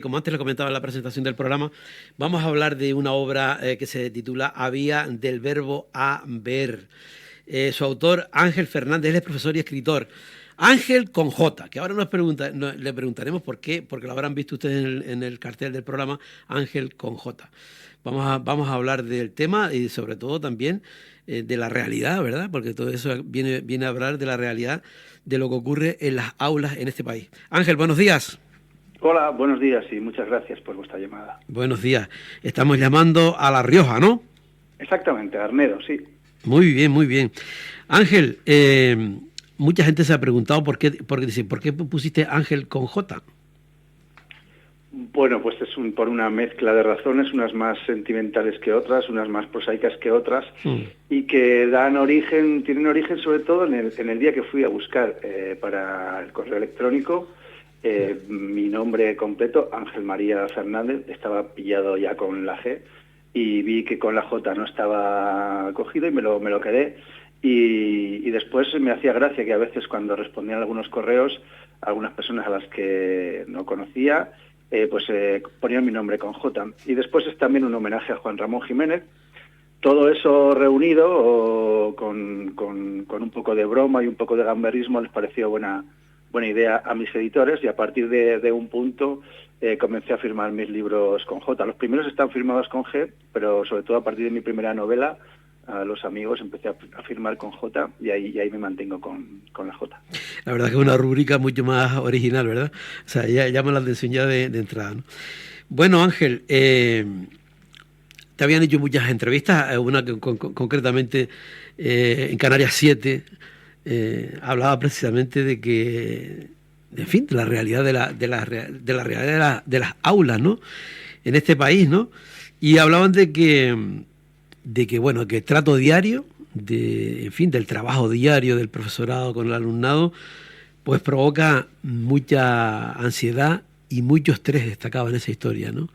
Como antes le comentaba en la presentación del programa, vamos a hablar de una obra que se titula A Vía del Verbo a Ver. Su autor, Ángel Fernández, él es profesor y escritor. Ángel con J, que ahora le preguntaremos por qué, porque lo habrán visto ustedes en el cartel del programa, Ángel con J. Vamos a hablar del tema y sobre todo también de la realidad, ¿verdad? Porque todo eso viene a hablar de la realidad de lo que ocurre en las aulas en este país. Ángel, buenos días. Hola, buenos días y muchas gracias por vuestra llamada. Buenos días. Estamos llamando a La Rioja, ¿no? Exactamente, Arnedo, sí. Muy bien, muy bien. Ángel, mucha gente se ha preguntado por qué pusiste Ángel con J. Bueno, pues es por una mezcla de razones, unas más sentimentales que otras, unas más prosaicas que otras, y que tienen origen sobre todo en el día que fui a buscar para el correo electrónico. Mi nombre completo, Ángel María Fernández, estaba pillado ya con la G y vi que con la J no estaba cogido y me lo quedé. Y después me hacía gracia que a veces cuando respondían algunos correos, algunas personas a las que no conocía, ponían mi nombre con J. Y después es también un homenaje a Juan Ramón Jiménez. Todo eso reunido con un poco de broma y un poco de gamberrismo les pareció buena idea a mis editores, y a partir de un punto comencé a firmar mis libros con J. Los primeros están firmados con G, pero sobre todo a partir de mi primera novela, a Los amigos, empecé a firmar con J y ahí me mantengo con la J. La verdad que es una rúbrica mucho más original, ¿verdad? O sea, ya llama la atención ya de entrada, ¿no? Bueno, Ángel, te habían hecho muchas entrevistas, una que concretamente en Canarias 7, hablaba precisamente de que, en fin, de la realidad de las aulas, ¿no? En este país, ¿no? Y hablaban de que bueno, que el trato diario, en fin, del trabajo diario del profesorado con el alumnado, pues provoca mucha ansiedad y mucho estrés, destacaba en esa historia, ¿no?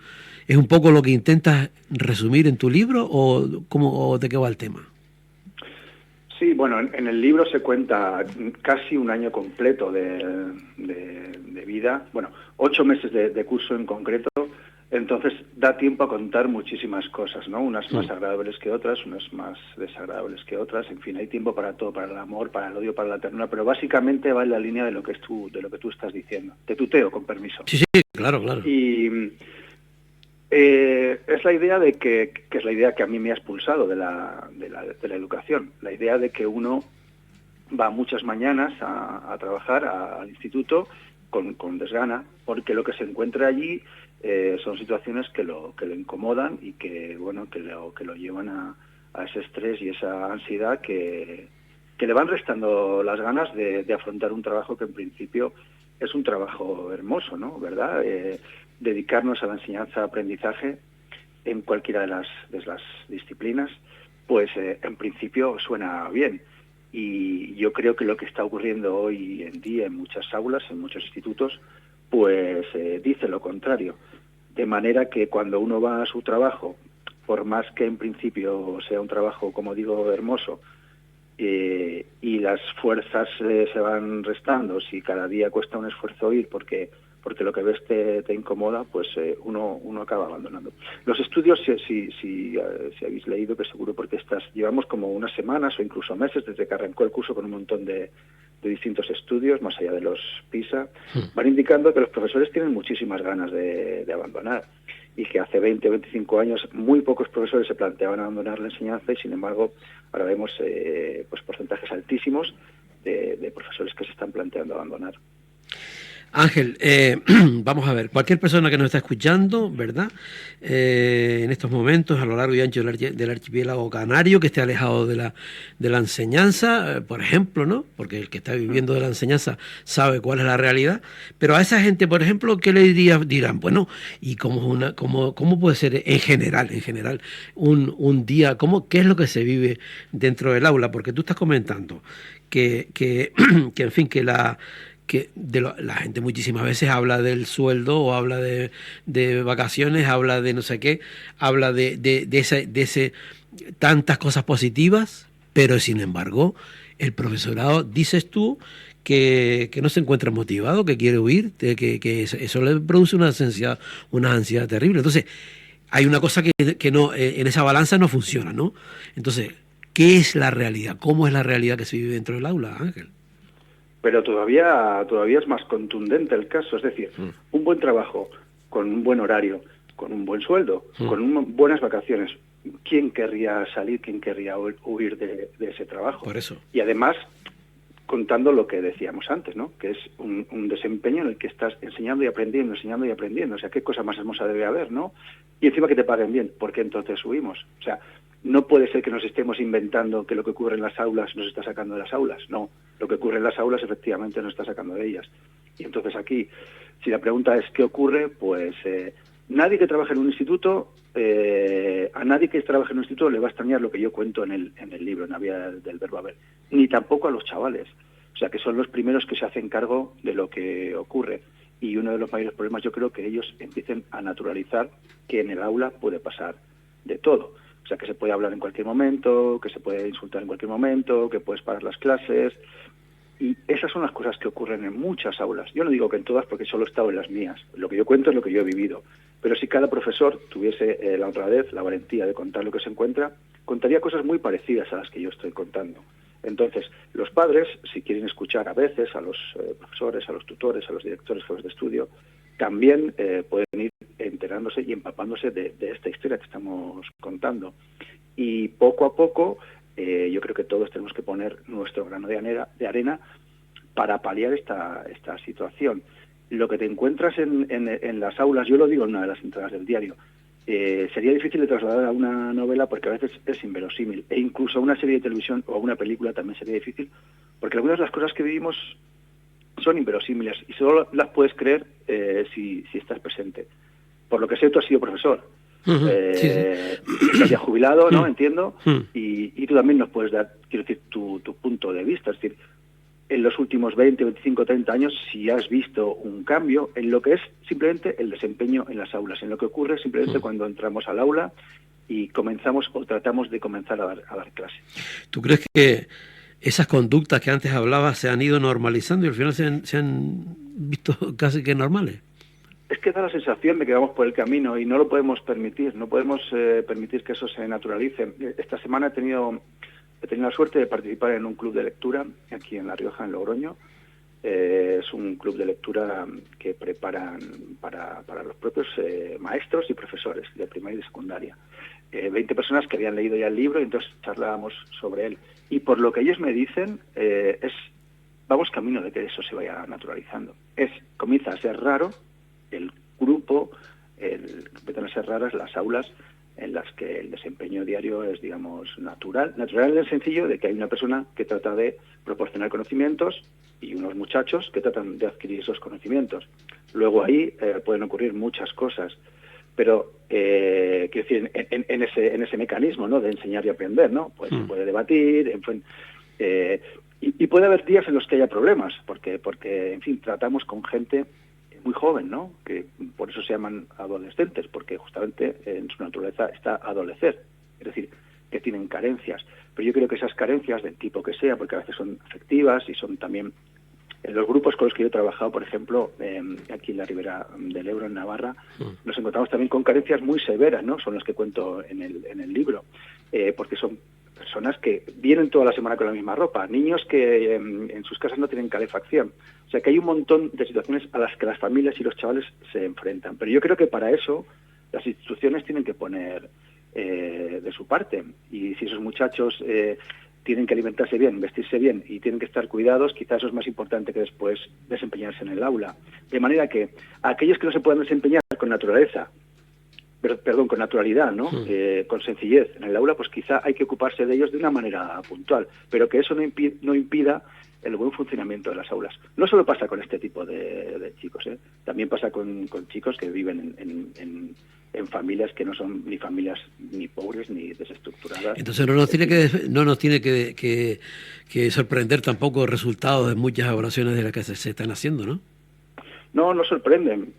¿Es un poco lo que intentas resumir en tu libro o de qué va el tema? Sí, bueno, en el libro se cuenta casi un año completo de vida, bueno, 8 meses de curso en concreto, entonces da tiempo a contar muchísimas cosas, ¿no? Unas más agradables que otras, unas más desagradables que otras, en fin, hay tiempo para todo, para el amor, para el odio, para la ternura, pero básicamente va en la línea de lo que tú estás diciendo. Te tuteo, con permiso. Sí, claro. Y es la idea que es la idea que a mí me ha expulsado de la educación, la idea de que uno va muchas mañanas a trabajar al instituto con desgana, porque lo que se encuentra allí son situaciones que lo incomodan y que lo llevan a ese estrés y esa ansiedad que le van restando las ganas de afrontar un trabajo que en principio es un trabajo hermoso, ¿no? ¿Verdad? Dedicarnos a la enseñanza-aprendizaje en cualquiera de las disciplinas, pues en principio suena bien. Y yo creo que lo que está ocurriendo hoy en día en muchas aulas, en muchos institutos, pues dice lo contrario. De manera que cuando uno va a su trabajo, por más que en principio sea un trabajo, como digo, hermoso, y las fuerzas se van restando, si cada día cuesta un esfuerzo ir porque lo que ves te incomoda, pues uno acaba abandonando. Los estudios, si habéis leído, que seguro porque llevamos como unas semanas o incluso meses desde que arrancó el curso con un montón de distintos estudios, más allá de los PISA, van indicando que los profesores tienen muchísimas ganas de abandonar, y que hace 20 o 25 años muy pocos profesores se planteaban abandonar la enseñanza, y sin embargo ahora vemos pues porcentajes altísimos de profesores que se están planteando abandonar. Ángel, vamos a ver, cualquier persona que nos está escuchando, ¿verdad? En estos momentos, a lo largo y ancho del archipiélago canario, que esté alejado de la enseñanza, por ejemplo, ¿no? Porque el que está viviendo de la enseñanza sabe cuál es la realidad, pero a esa gente, por ejemplo, ¿qué le dirán? Bueno, ¿y cómo puede ser en general, un día, qué es lo que se vive dentro del aula? Porque tú estás comentando que en fin, que la gente muchísimas veces habla del sueldo o habla de vacaciones, habla de no sé qué, habla de ese tantas cosas positivas, pero sin embargo el profesorado, dices tú, que no se encuentra motivado, que quiere huir, que eso le produce una ansiedad terrible. Entonces, hay una cosa que no, en esa balanza no funciona, ¿no? Entonces, ¿qué es la realidad? ¿Cómo es la realidad que se vive dentro del aula, Ángel? Pero todavía es más contundente el caso. Es decir, un buen trabajo, con un buen horario, con un buen sueldo, con buenas vacaciones. ¿Quién querría salir, quién querría huir de ese trabajo? Por eso. Y además, contando lo que decíamos antes, ¿no? Que es un desempeño en el que estás enseñando y aprendiendo. O sea, ¿qué cosa más hermosa debe haber, no? Y encima que te paguen bien, porque entonces huimos. O sea, no puede ser que nos estemos inventando que lo que ocurre en las aulas nos está sacando de las aulas. No, lo que ocurre en las aulas efectivamente nos está sacando de ellas. Y entonces aquí, si la pregunta es ¿qué ocurre? Pues nadie que trabaje en un instituto, a nadie que trabaje en un instituto le va a extrañar lo que yo cuento en el libro, en la vía del verbo haber. Ni tampoco a los chavales. O sea, que son los primeros que se hacen cargo de lo que ocurre. Y uno de los mayores problemas yo creo que ellos empiecen a naturalizar que en el aula puede pasar de todo. O sea, que se puede hablar en cualquier momento, que se puede insultar en cualquier momento, que puedes parar las clases. Y esas son las cosas que ocurren en muchas aulas. Yo no digo que en todas porque solo he estado en las mías. Lo que yo cuento es lo que yo he vivido. Pero si cada profesor tuviese la honradez, la valentía de contar lo que se encuentra, contaría cosas muy parecidas a las que yo estoy contando. Entonces, los padres, si quieren escuchar a veces a los profesores, a los tutores, a los directores de estudio, también pueden ir enterándose y empapándose de esta historia que estamos contando. Y poco a poco, yo creo que todos tenemos que poner nuestro grano de arena para paliar esta situación. Lo que te encuentras en las aulas, yo lo digo en una de las entradas del diario, sería difícil de trasladar a una novela porque a veces es inverosímil. E incluso a una serie de televisión o a una película también sería difícil, porque algunas de las cosas que vivimos son inverosímiles y solo las puedes creer si estás presente. Por lo que sé, tú has sido profesor. Sí. Estás ya jubilado, ¿no? Entiendo. Y tú también nos puedes dar, quiero decir, tu punto de vista. Es decir, en los últimos 20, 25, 30 años, si has visto un cambio en lo que es simplemente el desempeño en las aulas, en lo que ocurre simplemente cuando entramos al aula y comenzamos o tratamos de comenzar a dar clase. ¿Tú crees que esas conductas que antes hablabas se han ido normalizando y al final se han visto casi que normales? Es que da la sensación de que vamos por el camino y no lo podemos permitir, no podemos permitir que eso se naturalice. Esta semana he tenido la suerte de participar en un club de lectura aquí en La Rioja, en Logroño. Es un club de lectura que preparan para los propios maestros y profesores de primaria y de secundaria. 20 personas que habían leído ya el libro y entonces charlábamos sobre él. Y por lo que ellos me dicen, vamos camino de que eso se vaya naturalizando. Comienza a ser raro el grupo, empiezan a ser raras las aulas en las que el desempeño diario es, digamos, natural en el sencillo de que hay una persona que trata de proporcionar conocimientos y unos muchachos que tratan de adquirir esos conocimientos. Luego ahí pueden ocurrir muchas cosas, pero quiero decir, en ese mecanismo, ¿no?, de enseñar y aprender, ¿no? Pues se puede debatir, y puede haber días en los que haya problemas, porque en fin, tratamos con gente muy joven, ¿no?, que por eso se llaman adolescentes, porque justamente en su naturaleza está adolecer, es decir, que tienen carencias. Pero yo creo que esas carencias, del tipo que sea, porque a veces son afectivas y son también, en los grupos con los que yo he trabajado, por ejemplo, aquí en la Ribera del Ebro, en Navarra, nos encontramos también con carencias muy severas, ¿no?, son las que cuento en el libro, porque son personas que vienen toda la semana con la misma ropa, niños que en sus casas no tienen calefacción. O sea que hay un montón de situaciones a las que las familias y los chavales se enfrentan. Pero yo creo que para eso las instituciones tienen que poner de su parte. Y si esos muchachos tienen que alimentarse bien, vestirse bien y tienen que estar cuidados, quizás eso es más importante que después desempeñarse en el aula. De manera que aquellos que no se puedan desempeñar con naturaleza, con naturalidad, ¿no? Con sencillez en el aula, pues quizá hay que ocuparse de ellos de una manera puntual, pero que eso no impida el buen funcionamiento de las aulas. No solo pasa con este tipo de chicos, también pasa con chicos que viven en familias que no son ni familias ni pobres ni desestructuradas. Entonces no nos tiene que sorprender tampoco el resultado de muchas evaluaciones de las que se están haciendo, ¿no? No sorprenden,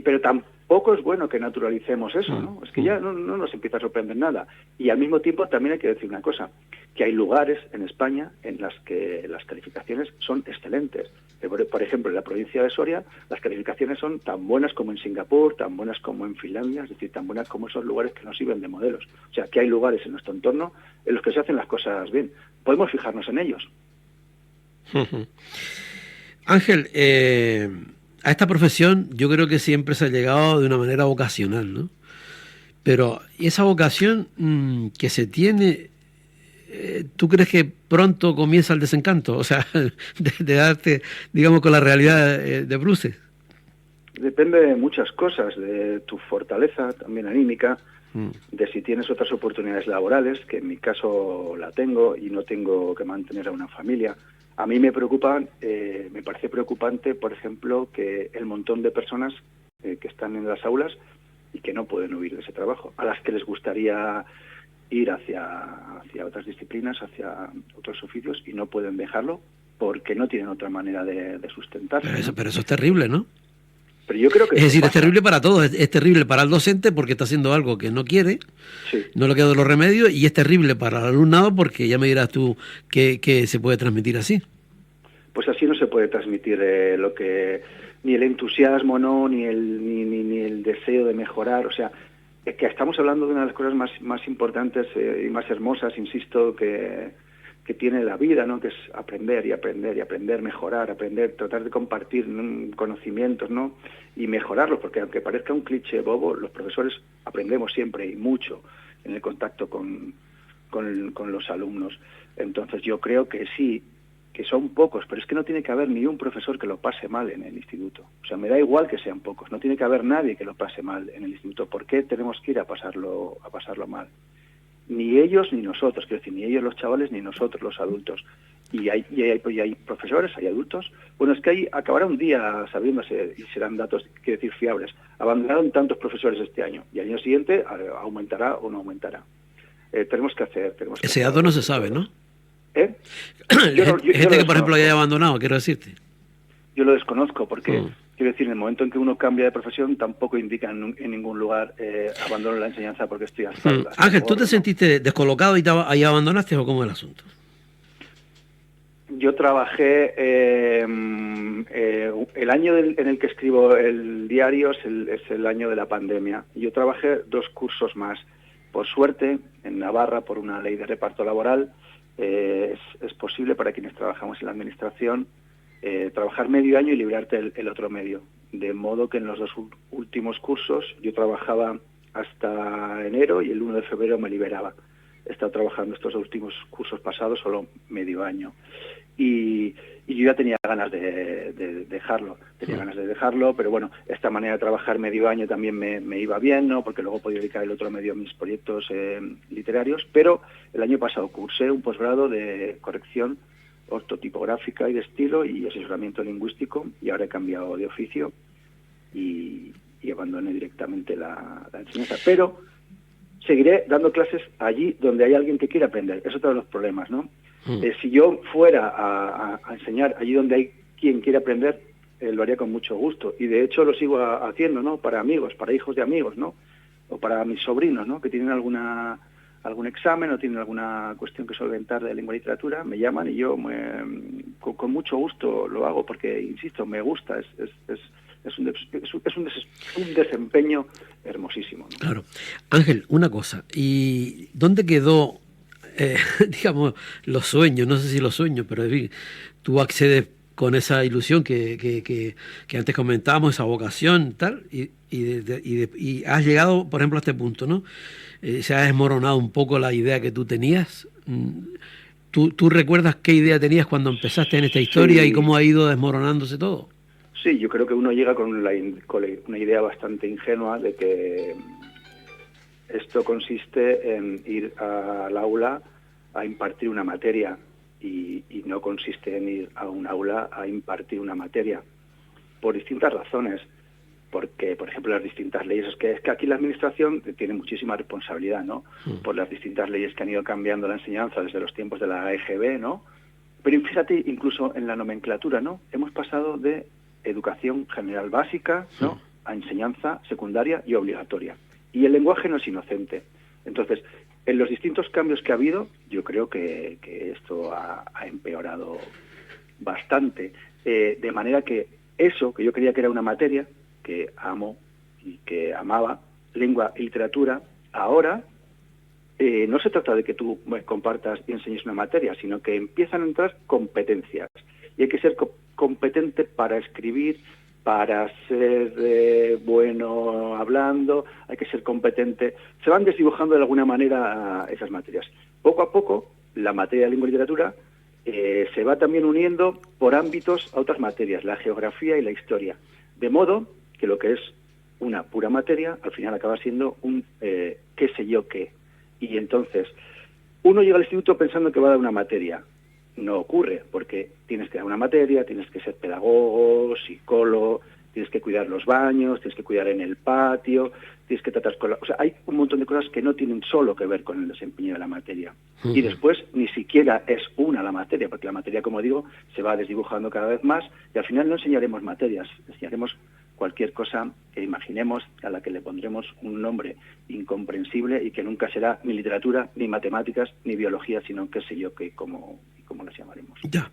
pero tampoco es bueno que naturalicemos eso, ¿no? Es que ya no nos empieza a sorprender nada. Y al mismo tiempo también hay que decir una cosa, que hay lugares en España en las que las calificaciones son excelentes. Por ejemplo, en la provincia de Soria, las calificaciones son tan buenas como en Singapur, tan buenas como en Finlandia, es decir, tan buenas como esos lugares que nos sirven de modelos. O sea, que hay lugares en nuestro entorno en los que se hacen las cosas bien. Podemos fijarnos en ellos. Ángel, a esta profesión yo creo que siempre se ha llegado de una manera vocacional, ¿no? Pero esa vocación que se tiene, ¿tú crees que pronto comienza el desencanto? O sea, de darte, digamos, con la realidad de bruces. Depende de muchas cosas, de tu fortaleza también anímica, de si tienes otras oportunidades laborales, que en mi caso la tengo y no tengo que mantener a una familia. A mí me parece preocupante, por ejemplo, que el montón de personas que están en las aulas y que no pueden huir de ese trabajo, a las que les gustaría ir hacia otras disciplinas, hacia otros oficios, y no pueden dejarlo porque no tienen otra manera de sustentarse. Pero eso es terrible, ¿no? Pero yo creo que es decir, es terrible para todos, es terrible para el docente porque está haciendo algo que no quiere, sí, no le quedan los remedios, y es terrible para el alumnado porque ya me dirás tú que se puede transmitir así. Pues así no se puede transmitir ni el entusiasmo, no, ni el deseo de mejorar. O sea, es que estamos hablando de una de las cosas más importantes y más hermosas, insisto, que tiene la vida, ¿no? Que es aprender y aprender y aprender, mejorar, aprender, tratar de compartir conocimientos, ¿no? Y mejorarlos, porque aunque parezca un cliché bobo, los profesores aprendemos siempre y mucho en el contacto con los alumnos. Entonces yo creo que sí, que son pocos, pero es que no tiene que haber ni un profesor que lo pase mal en el instituto. O sea, me da igual que sean pocos, no tiene que haber nadie que lo pase mal en el instituto. ¿Por qué tenemos que ir a pasarlo mal? Ni ellos ni nosotros, quiero decir, ni ellos los chavales ni nosotros los adultos. Y hay profesores, hay adultos. Bueno, es que ahí acabará un día sabiéndose, y serán datos, quiero decir, fiables. Abandonaron tantos profesores este año, y al año siguiente aumentará o no aumentará. Tenemos que hacer... Ese dato no se sabe, ¿no? Gente que, por ejemplo, haya abandonado, quiero decirte. Yo lo desconozco porque... Quiero decir, en el momento en que uno cambia de profesión, tampoco indica en ningún lugar abandono la enseñanza porque estoy hasta Ángel, ¿tú te sentiste descolocado y ahí abandonaste o cómo es el asunto? Yo trabajé el año en el que escribo el diario es el año de la pandemia. Yo trabajé 2 cursos más. Por suerte, en Navarra, por una ley de reparto laboral, es posible para quienes trabajamos en la administración trabajar medio año y librarte el otro medio. De modo que en los 2 últimos cursos yo trabajaba hasta enero y el 1 de febrero me liberaba. He estado trabajando estos últimos cursos pasados solo medio año. Y yo ya tenía ganas de dejarlo. Pero bueno, esta manera de trabajar medio año también me iba bien, ¿no? Porque luego podía dedicar el otro medio a mis proyectos literarios. Pero el año pasado cursé un posgrado de corrección ortotipográfica y de estilo y asesoramiento lingüístico, y ahora he cambiado de oficio y abandoné directamente la enseñanza. Pero seguiré dando clases allí donde hay alguien que quiera aprender. Es otro de los problemas, ¿no? Si yo fuera a enseñar allí donde hay quien quiere aprender, lo haría con mucho gusto. Y de hecho lo sigo haciendo, ¿no? Para amigos, para hijos de amigos, ¿no? O para mis sobrinos, ¿no? Que tienen algún examen o tienen alguna cuestión que solventar de lengua y literatura, me llaman y yo con mucho gusto lo hago porque, insisto, me gusta, es un desempeño hermosísimo, ¿no? Claro. Ángel, una cosa, ¿y dónde quedó, digamos, los sueños? No sé si los sueños, pero en fin, tú accedes con esa ilusión que antes comentábamos, esa vocación tal, y has llegado, por ejemplo, a este punto, ¿no? Se ha desmoronado un poco la idea que tú tenías. ¿Tú recuerdas qué idea tenías cuando empezaste en esta historia? Sí. Y cómo ha ido desmoronándose todo? Sí, yo creo que uno llega con una idea bastante ingenua de que esto consiste en ir al aula a impartir una materia y no consiste en ir a un aula a impartir una materia, por distintas razones. Porque, por ejemplo, las distintas leyes, es que aquí la administración tiene muchísima responsabilidad, ¿no? Por las distintas leyes que han ido cambiando la enseñanza desde los tiempos de la EGB, ¿no? Pero fíjate, incluso en la nomenclatura, ¿no? Hemos pasado de educación general básica, ¿no? A enseñanza secundaria y obligatoria. Y el lenguaje no es inocente. Entonces, en los distintos cambios que ha habido, yo creo que esto ha empeorado bastante, de manera que eso que yo creía que era una materia que amo y que amaba, lengua y literatura, ahora no se trata de que tú compartas y enseñes una materia, sino que empiezan a entrar competencias. Y hay que ser competente para escribir, para ser bueno hablando, hay que ser competente. Se van desdibujando de alguna manera esas materias. Poco a poco, la materia de lengua y literatura se va también uniendo por ámbitos a otras materias, la geografía y la historia. De modo que lo que es una pura materia, al final acaba siendo un qué sé yo qué. Y entonces, uno llega al instituto pensando que va a dar una materia. No ocurre, porque tienes que dar una materia, tienes que ser pedagogo, psicólogo, tienes que cuidar los baños, tienes que cuidar en el patio, tienes que tratar con o sea, hay un montón de cosas que no tienen solo que ver con el desempeño de la materia. Y después ni siquiera es una la materia, porque la materia, como digo, se va desdibujando cada vez más y al final no enseñaremos materias, enseñaremos cualquier cosa que imaginemos, a la que le pondremos un nombre incomprensible y que nunca será ni literatura, ni matemáticas, ni biología, sino qué sé yo, que cómo las llamaremos. Ya.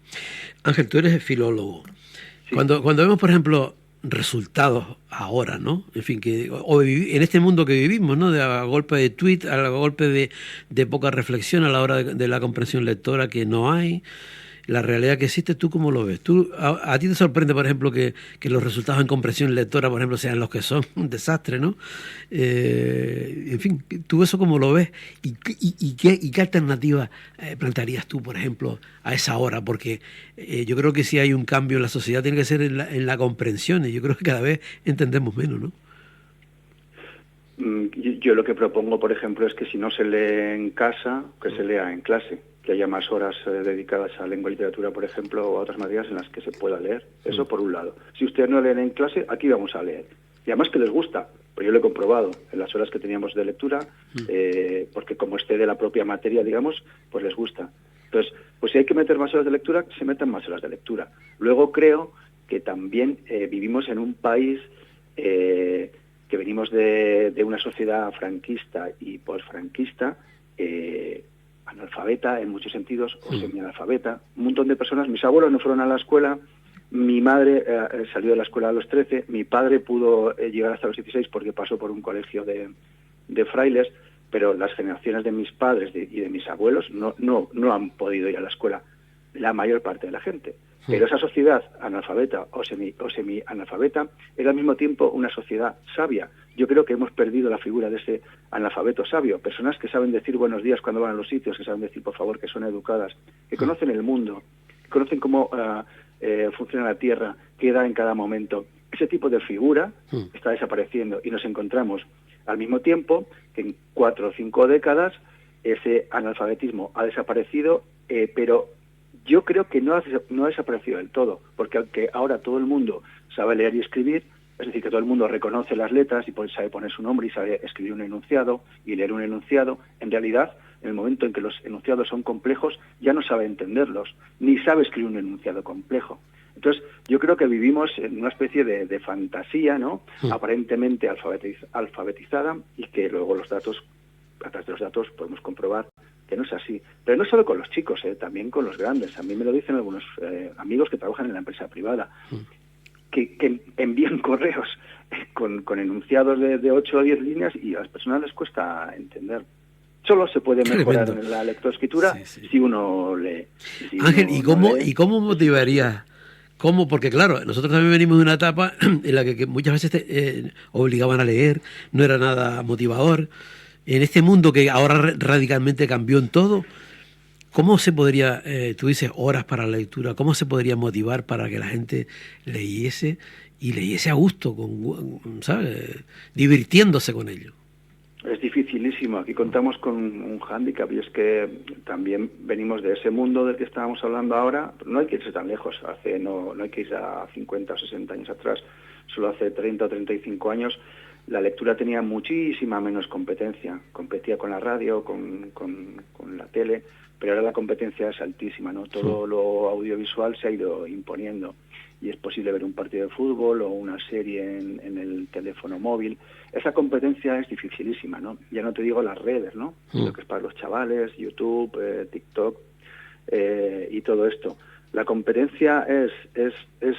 Ángel, tú eres filólogo. Sí. Cuando vemos, por ejemplo, resultados ahora, ¿no? En fin, en este mundo que vivimos, ¿no? A golpe de tweet, a golpe de poca reflexión a la hora de la comprensión lectora que no hay, la realidad que existe, ¿tú cómo lo ves? ¿A ti te sorprende, por ejemplo, que los resultados en comprensión lectora, por ejemplo, sean los que son? Un desastre, ¿no? En fin, ¿tú eso cómo lo ves? ¿Y qué alternativa plantearías tú, por ejemplo, a esa hora? Porque yo creo que si hay un cambio en la sociedad tiene que ser en la comprensión, y yo creo que cada vez entendemos menos, ¿no? Yo lo que propongo, por ejemplo, es que si no se lee en casa, que se lea en clase, que haya más horas dedicadas a lengua y literatura, por ejemplo, o a otras materias en las que se pueda leer. Eso por un lado. Si ustedes no leen en clase, aquí vamos a leer. Y además que les gusta, pues yo lo he comprobado en las horas que teníamos de lectura, porque como esté de la propia materia, digamos, pues les gusta. Entonces, pues si hay que meter más horas de lectura, se metan más horas de lectura. Luego creo que también vivimos en un país que venimos de una sociedad franquista y posfranquista, analfabeta en muchos sentidos, o semianalfabeta. Un montón de personas, mis abuelos no fueron a la escuela, mi madre salió de la escuela a los 13, mi padre pudo llegar hasta los 16 porque pasó por un colegio de frailes, pero las generaciones de mis padres y de mis abuelos no han podido ir a la escuela, la mayor parte de la gente. Pero esa sociedad analfabeta o semi-analfabeta es al mismo tiempo una sociedad sabia. Yo creo que hemos perdido la figura de ese analfabeto sabio. Personas que saben decir buenos días cuando van a los sitios, que saben decir por favor, que son educadas, que conocen el mundo, que conocen cómo funciona la Tierra, qué da en cada momento. Ese tipo de figura está desapareciendo y nos encontramos al mismo tiempo que en 4 o 5 décadas ese analfabetismo ha desaparecido, pero yo creo que no ha desaparecido del todo, porque aunque ahora todo el mundo sabe leer y escribir, es decir, que todo el mundo reconoce las letras y sabe poner su nombre y sabe escribir un enunciado y leer un enunciado, en realidad, en el momento en que los enunciados son complejos, ya no sabe entenderlos, ni sabe escribir un enunciado complejo. Entonces, yo creo que vivimos en una especie de fantasía, ¿no? Aparentemente alfabetizada, y que luego a través de los datos podemos comprobar que no es así. Pero no solo con los chicos, también con los grandes. A mí me lo dicen algunos amigos que trabajan en la empresa privada, que envían correos con enunciados de 8 o 10 líneas y a las personas les cuesta entender. Solo se puede mejorar en la lectoescritura si uno lee. Si Ángel, uno ¿y cómo motivarías? ¿Cómo? Porque claro, nosotros también venimos de una etapa en la que muchas veces obligaban a leer, no era nada motivador. En este mundo que ahora radicalmente cambió en todo, ¿cómo se podría, tú dices horas para la lectura, cómo se podría motivar para que la gente leyese y leyese a gusto, ¿sabes? Divirtiéndose con ello? Es dificilísimo. Aquí contamos con un hándicap y es que también venimos de ese mundo del que estábamos hablando ahora. No hay que irse tan lejos, no hay que irse a 50 o 60 años atrás, solo hace 30 o 35 años. La lectura tenía muchísima menos competencia, competía con la radio, con la tele, pero ahora la competencia es altísima, ¿no? Todo lo audiovisual se ha ido imponiendo y es posible ver un partido de fútbol o una serie en el teléfono móvil. Esa competencia es dificilísima, ¿no? Ya no te digo las redes, ¿no? Lo que es para los chavales, YouTube, TikTok y todo esto. La competencia es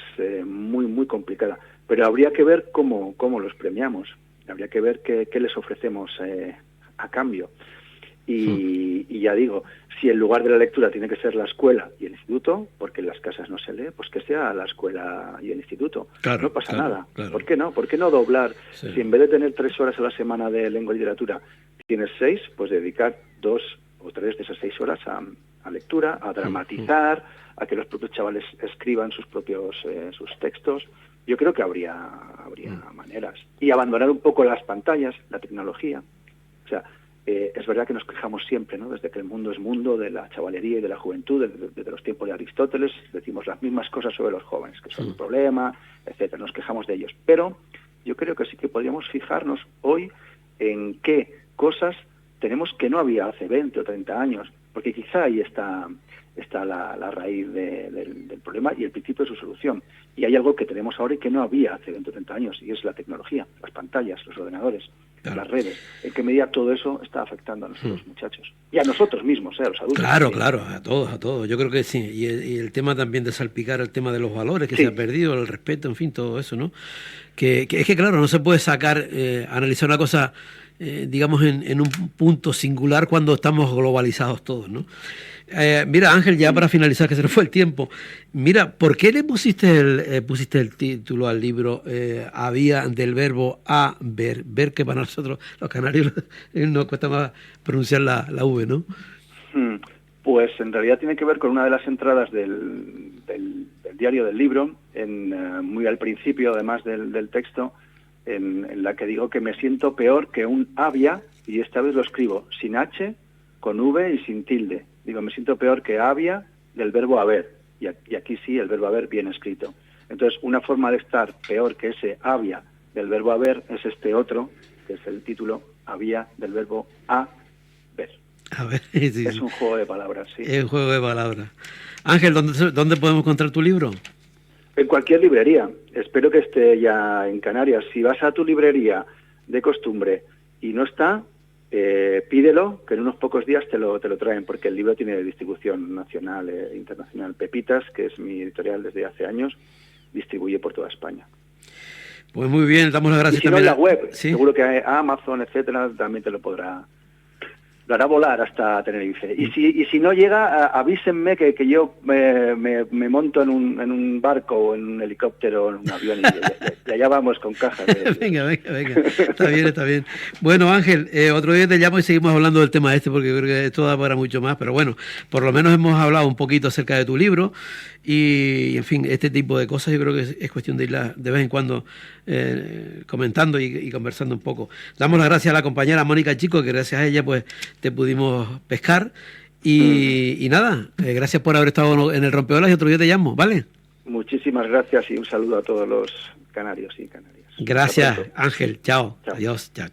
muy, muy complicada, pero habría que ver cómo los premiamos, habría que ver qué les ofrecemos a cambio. Y ya digo, si en lugar de la lectura tiene que ser la escuela y el instituto, porque en las casas no se lee, pues que sea la escuela y el instituto. Claro, no pasa nada. Claro. ¿Por qué no? ¿Por qué no doblar? Sí. Si en vez de tener 3 horas a la semana de lengua y literatura tienes 6, pues dedicar 2 o 3 de esas 6 horas a lectura, a dramatizar, a que los propios chavales escriban sus propios sus textos. Yo creo que habría maneras. Y abandonar un poco las pantallas, la tecnología. O sea, es verdad que nos quejamos siempre, ¿no? Desde que el mundo es mundo, de la chavalería y de la juventud, desde los tiempos de Aristóteles, decimos las mismas cosas sobre los jóvenes, que son un problema, etcétera. Nos quejamos de ellos. Pero yo creo que sí que podríamos fijarnos hoy en qué cosas tenemos que no había hace 20 o 30 años, porque quizá ahí está la raíz del problema y el principio de su solución. Y hay algo que tenemos ahora y que no había hace 20 o 30 años, y es la tecnología, las pantallas, los ordenadores, las redes. ¿En qué medida todo eso está afectando a nuestros muchachos? Y a nosotros mismos, a los adultos. Claro, a todos. Yo creo que sí. Y el tema también de salpicar el tema de los valores que se ha perdido, el respeto, en fin, todo eso, ¿no? Que es que, claro, no se puede analizar una cosa, digamos, en un punto singular cuando estamos globalizados todos, ¿no? Mira, Ángel, ya para finalizar, que se nos fue el tiempo, mira, ¿por qué le pusiste el título al libro había del verbo haber? Ver, que para nosotros, los canarios, nos cuesta más pronunciar la V, ¿no? Pues en realidad tiene que ver con una de las entradas del diario del libro, muy al principio, además del texto, en la que digo que me siento peor que un había, y esta vez lo escribo sin H, con V y sin tilde. Digo, me siento peor que había del verbo haber, y aquí sí el verbo haber bien escrito. Entonces, una forma de estar peor que ese había del verbo haber es este otro, que es el título, había del verbo haber. A ver, sí, es un juego de palabras, sí. Es un juego de palabras. Ángel, ¿dónde podemos encontrar tu libro? En cualquier librería. Espero que esté ya en Canarias. Si vas a tu librería de costumbre y no está, pídelo, que en unos pocos días te lo traen, porque el libro tiene distribución nacional e internacional. Pepitas, que es mi editorial desde hace años, distribuye por toda España. Pues muy bien, damos las gracias y si también. No en la web, ¿sí? Seguro que Amazon, etcétera, también te lo hará volar hasta Tenerife. Y si no llega, avísenme que yo me monto en un barco o en un helicóptero o en un avión y allá vamos con cajas. Venga. Está bien. Bueno, Ángel, otro día te llamo y seguimos hablando del tema porque creo que esto da para mucho más, pero bueno, por lo menos hemos hablado un poquito acerca de tu libro y en fin, este tipo de cosas yo creo que es cuestión de irlas de vez en cuando comentando y conversando un poco. Damos las gracias a la compañera Mónica Chico, que gracias a ella pues te pudimos pescar y nada, gracias por haber estado en el Rompeolas y otro día te llamo, ¿vale? Muchísimas gracias y un saludo a todos los canarios y canarias. Gracias, Ángel, chao. Adiós, chao.